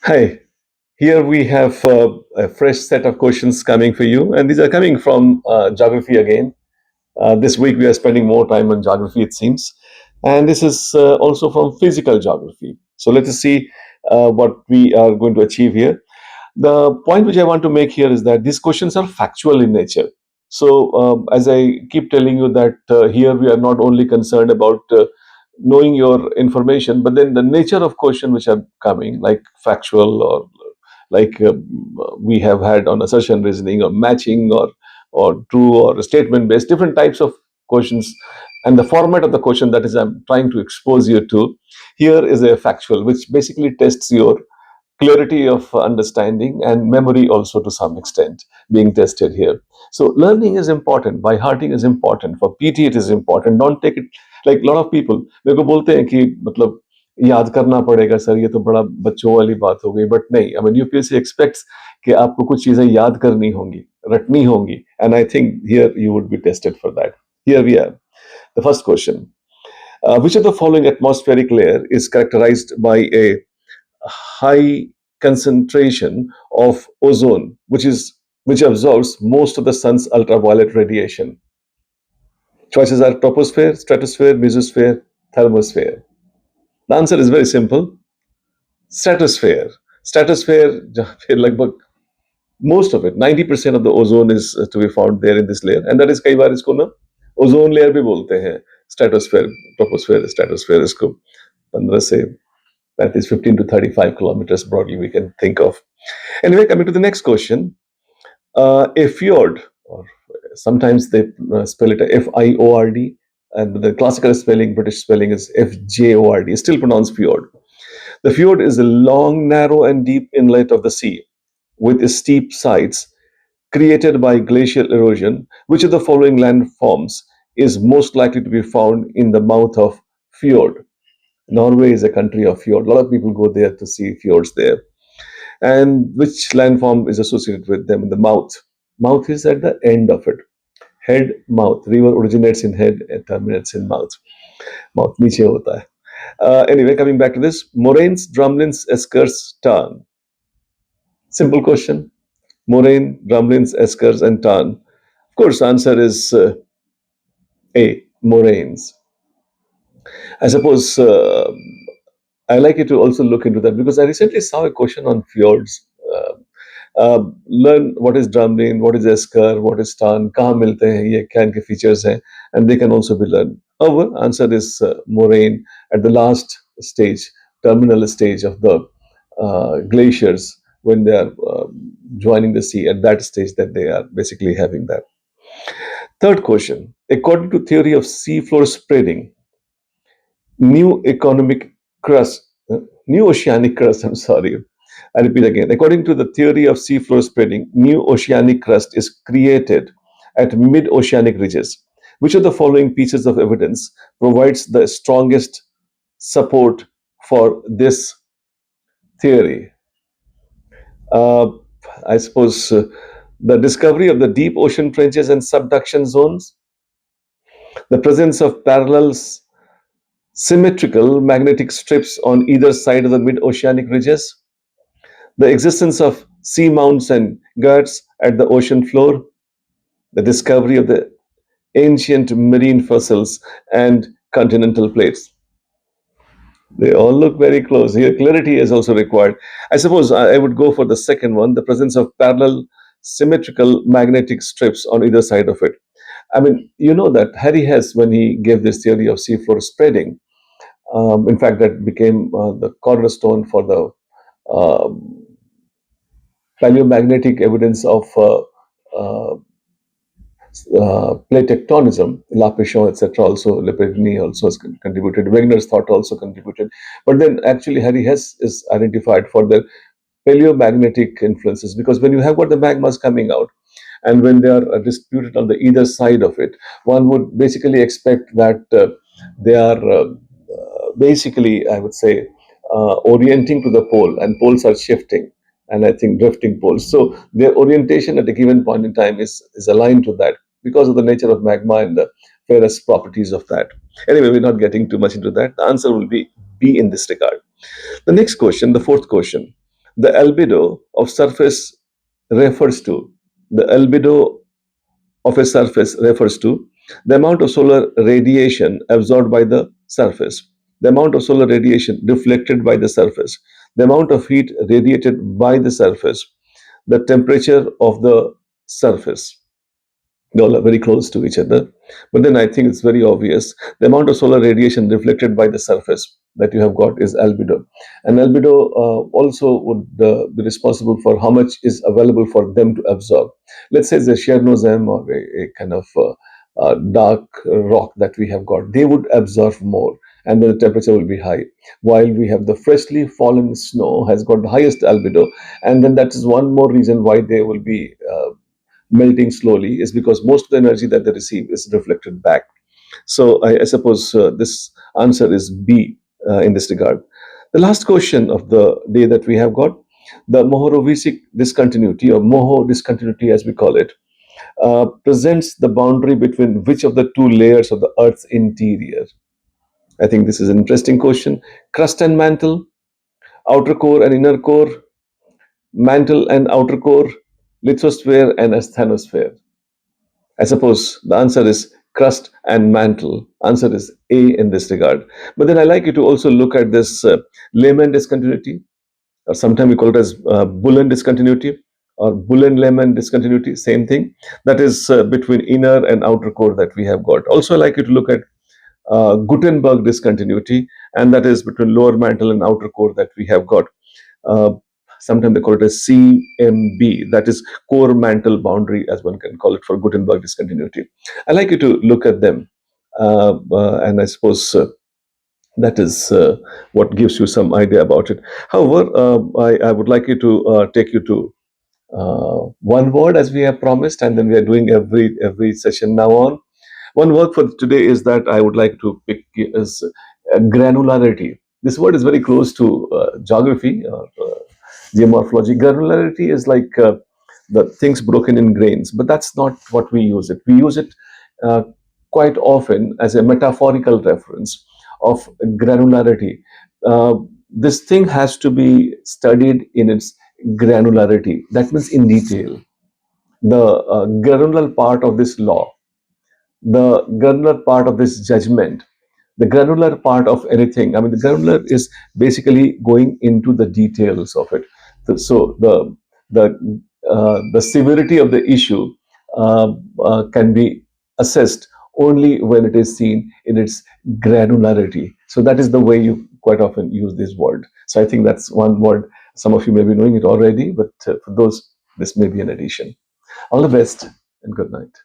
Hi, here we have a fresh set of questions coming for you, and these are coming from geography again. This week we are spending more time on geography, it seems, and this is also from physical geography. So let us see what we are going to achieve here. The point which I want to make here is that these questions are factual in nature. So, as I keep telling you, that here we are not only concerned about knowing your information, but then the nature of question which are coming, like factual or like we have had on assertion reasoning or matching or true or statement based, different types of questions, and the format of the question that is I'm trying to expose you to here is a factual, which basically tests your clarity of understanding and memory also to some extent being tested here. So learning is important, by hearting is important, for PT it is important. Don't take it like a lot of people मेरे को बोलते हैं कि मतलब याद करना पड़ेगा sir, ये तो बड़ा बच्चों वाली बात हो गई, बट नहीं, आई मीन यूपीएससी एक्सपेक्ट्स कि आपको कुछ चीजें याद करनी होंगी, रटनी होंगी, and I think here you would be tested for that. Here we are. The first question: which of the following atmospheric layer is characterized by a high concentration of ozone, which absorbs most of the sun's ultraviolet radiation? Choices are troposphere, stratosphere, mesosphere, thermosphere. The answer is very simple: stratosphere. Stratosphere, जहाँ पे लगभग most of it, 90% of the ozone is to be found there in this layer, and that is कई बार इसको ना ozone layer भी बोलते हैं. Stratosphere, troposphere, stratosphere, इसको 15 से that is 15 to 35 kilometers broadly we can think of. Anyway, coming to the next question, a fjord, or sometimes they spell it FIORD, and the classical spelling, British spelling is FJORD, is still pronounced fjord. The fjord is a long, narrow, and deep inlet of the sea with steep sides created by glacial erosion. Which of the following landforms is most likely to be found in the mouth of fjord? Norway is a country of fjord. A lot of people go there to see fjords there. And which landform is associated with them in the mouth? Mouth is at the end of it. Head, mouth. River originates in head and terminates in mouth. Mouth नीचे होता है. Anyway, coming back to this, moraines, drumlins, eskers, tarn. Simple question. Moraine, drumlins, eskers, and tarn. Of course, answer is A. Moraines. I suppose I like you to also look into that, because I recently saw a question on fjords. Learn what is drumlin, what is esker, what is tarn, कहाँ मिलते हैं, ये क्या इनके features हैं, and they can also be learned. However, answer is moraine at the last stage, terminal stage of the glaciers when they are joining the sea. At that stage, that they are basically having that. Third question: according to theory of seafloor spreading, new economic crust, new oceanic crust, I'm sorry, I repeat again. According to the theory of seafloor spreading, new oceanic crust is created at mid oceanic ridges. Which of the following pieces of evidence provides the strongest support for this theory? Uh, I suppose the discovery of the deep ocean trenches and subduction zones, the presence of parallels symmetrical magnetic strips on either side of the mid oceanic ridges, the existence of seamounts and guts at the ocean floor, the discovery of the ancient marine fossils and continental plates. They all look very close. Here, clarity is also required. I suppose I would go for the second one, the presence of parallel symmetrical magnetic strips on either side of it. I mean, you know that Harry Hess, when he gave this theory of seafloor spreading, in fact, that became the cornerstone for the um, paleomagnetic evidence of uh, plate tectonism. Lapichon, etc., also Lepegny also has contributed. Wegener's thought also contributed. But then actually Harry Hess is identified for the paleomagnetic influences, because when you have got the magmas coming out and when they are disputed on the either side of it, one would basically expect that they are basically, I would say, orienting to the pole, and poles are shifting, and I think drifting poles. So their orientation at a given point in time is aligned to that because of the nature of magma and the ferrous properties of that. Anyway, we're not getting too much into that. The answer will be B in this regard. The next question, the fourth question. The albedo of surface refers to the albedo of a surface refers to the amount of solar radiation absorbed by the surface, the amount of solar radiation reflected by the surface, the amount of heat radiated by the surface, the temperature of the surface. They all are very close to each other. But then I think it's very obvious. The amount of solar radiation reflected by the surface that you have got is albedo. And albedo also would be responsible for how much is available for them to absorb. Let's say it's a Chernosem or a kind of dark rock that we have got. They would absorb more and then the temperature will be high. While we have the freshly fallen snow has got the highest albedo, and then that is one more reason why they will be melting slowly is because most of the energy that they receive is reflected back. So I suppose this answer is B in this regard. The last question of the day that we have got, the Mohorovicic discontinuity or Moho discontinuity as we call it, presents the boundary between which of the two layers of the Earth's interior? I think this is an interesting question. Crust and mantle, outer core and inner core, mantle and outer core, lithosphere and asthenosphere. I suppose the answer is crust and mantle. Answer is A in this regard. But then I like you to also look at this Lehman discontinuity, or sometimes we call it as Bullen discontinuity or Bullen-Lehman discontinuity, same thing. That is between inner and outer core that we have got. Also, I like you to look at Gutenberg discontinuity, and that is between lower mantle and outer core that we have got. Uh, Sometimes they call it a CMB, that is core mantle boundary, as one can call it for Gutenberg discontinuity. I like you to look at them, and I suppose that is what gives you some idea about it. However, I would like you to take you to one word as we have promised, and then we are doing every session now on. One word for today is that I would like to pick is granularity. This word is very close to geography or geomorphology. Granularity is like the things broken in grains, but that's not what we use it. We use it uh, quite often as a metaphorical reference of granularity. This thing has to be studied in its granularity. That means in detail. The granular part of this law, the granular part of this judgment, the granular part of anything. I mean, the granular is basically going into the details of it. So the severity of the issue can be assessed only when it is seen in its granularity. So that is the way you quite often use this word. So I think that's one word. Some of you may be knowing it already, but for those, this may be an addition. All the best and good night.